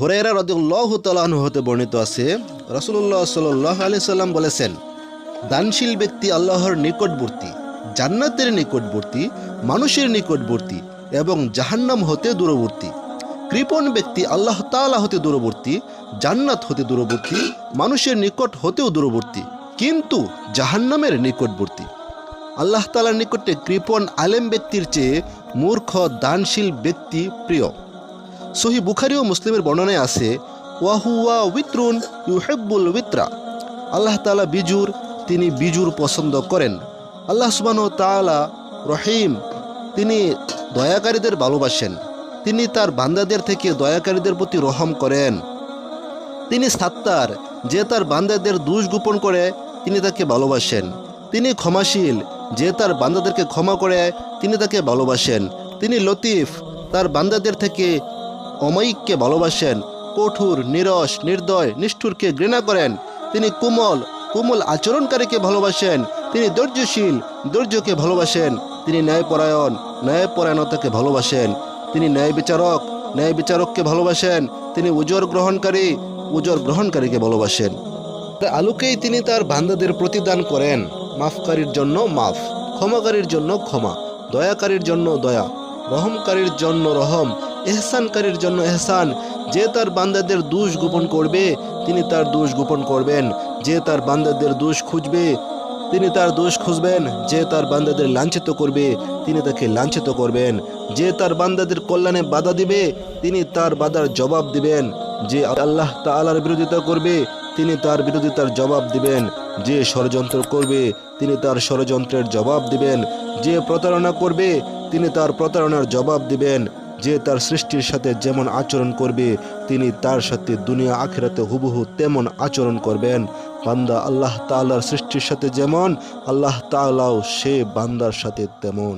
হুরায়রা রাদিয়াল্লাহু তাআলা আনহু হতে বর্ণিত আছে, রাসূলুল্লাহ সাল্লাল্লাহু আলাইহি সাল্লাম বলেছেন, দানশীল ব্যক্তি আল্লাহর নিকটবর্তী, জান্নাতের নিকটবর্তী, মানুষের নিকটবর্তী এবং জাহান্নাম হতে দূরবর্তী। কৃপণ ব্যক্তি আল্লাহ তাআলা হতে দূরবর্তী, জান্নাত হতে দূরবর্তী, মানুষের নিকট হতেও দূরবর্তী, কিন্তু জাহান্নামের নিকটবর্তী। আল্লাহ তাআলার নিকটে কৃপণ আলেম ব্যক্তির চেয়ে মূর্খ দানশীল ব্যক্তি প্রিয়। সহিহ বুখারী ও মুসলিমের বর্ণনায় আছে, ওয়াহুয়া উইত্রুন ইউহিব্বুল উইত্রা। আল্লাহ তাআলা বিজুর, তিনি বিজুর পছন্দ করেন। আল্লাহ সুবহানাহু ওয়া তাআলা রহিম, তিনি দয়াকারীদের ভালোবাসেন। তিনি তার বান্দাদের থেকে দয়াকারীদের প্রতি রহম করেন। তিনি সাত্তার, যে তার বান্দাদের দোষ গোপন করে তিনি তাকে ভালোবাসেন। তিনি ক্ষমাশীল, যে তার বান্দাদেরকে ক্ষমা করে তিনি তাকে ভালোবাসেন। তিনি লতিফ, তার বান্দাদের থেকে অমায়িককে ভালোবাসেন। কঠোর, নিরস, নির্দয়, নিষ্ঠুরকে ঘৃণা করেন। তিনি কোমল, কোমল আচরণকারীকে ভালোবাসেন। তিনি ধৈর্যশীল, ধৈর্যকে ভালোবাসেন। তিনি ন্যায়পরায়ণ, ন্যায়পরায়ণতাকে ভালোবাসেন। তিনি ন্যায় বিচারক, ন্যায় বিচারককে ভালোবাসেন। তিনি উজর গ্রহণকারী, উজর গ্রহণকারীকে ভালোবাসেন। তার আলোকেই তিনি তার বান্দাদের প্রতিদান করেন। মাফকারীর জন্য মাফ, ক্ষমাকারীর জন্য ক্ষমা, দয়াকারীর জন্য দয়া, রহমকারীর জন্য রহম, এহসানকারীর জন্য এহসান। যে তার বান্দাদের দোষ গোপন করবে তিনি তার দোষ গোপন করবেন। যে তার বান্দাদের দোষ খুঁজবে তিনি তার দোষ খুঁজবেন। যে তার বান্দাদের লাঞ্ছিত করবে তিনি তাকে লাঞ্ছিত করবেন। যে তার বান্দাদের কল্যাণে বাধা দিবে তিনি তার বাধার জবাব দিবেন। যে আল্লাহ তাআলার বিরোধিতা করবে তিনি তার বিরোধিতার জবাব দিবেন। যে ষড়যন্ত্র করবে তিনি তার ষড়যন্ত্রের জবাব দিবেন। যে প্রতারণা করবে তিনি তার প্রতারণার জবাব দিবেন। যে তার সৃষ্টির সাথে যেমন আচরণ করবে তিনি তার সাথে দুনিয়া আখিরাতে হুবহু তেমন আচরণ করবেন। বান্দা আল্লাহ তাআলার সৃষ্টির সাথে যেমন, আল্লাহ তাআলাও সে বান্দার সাথে তেমন।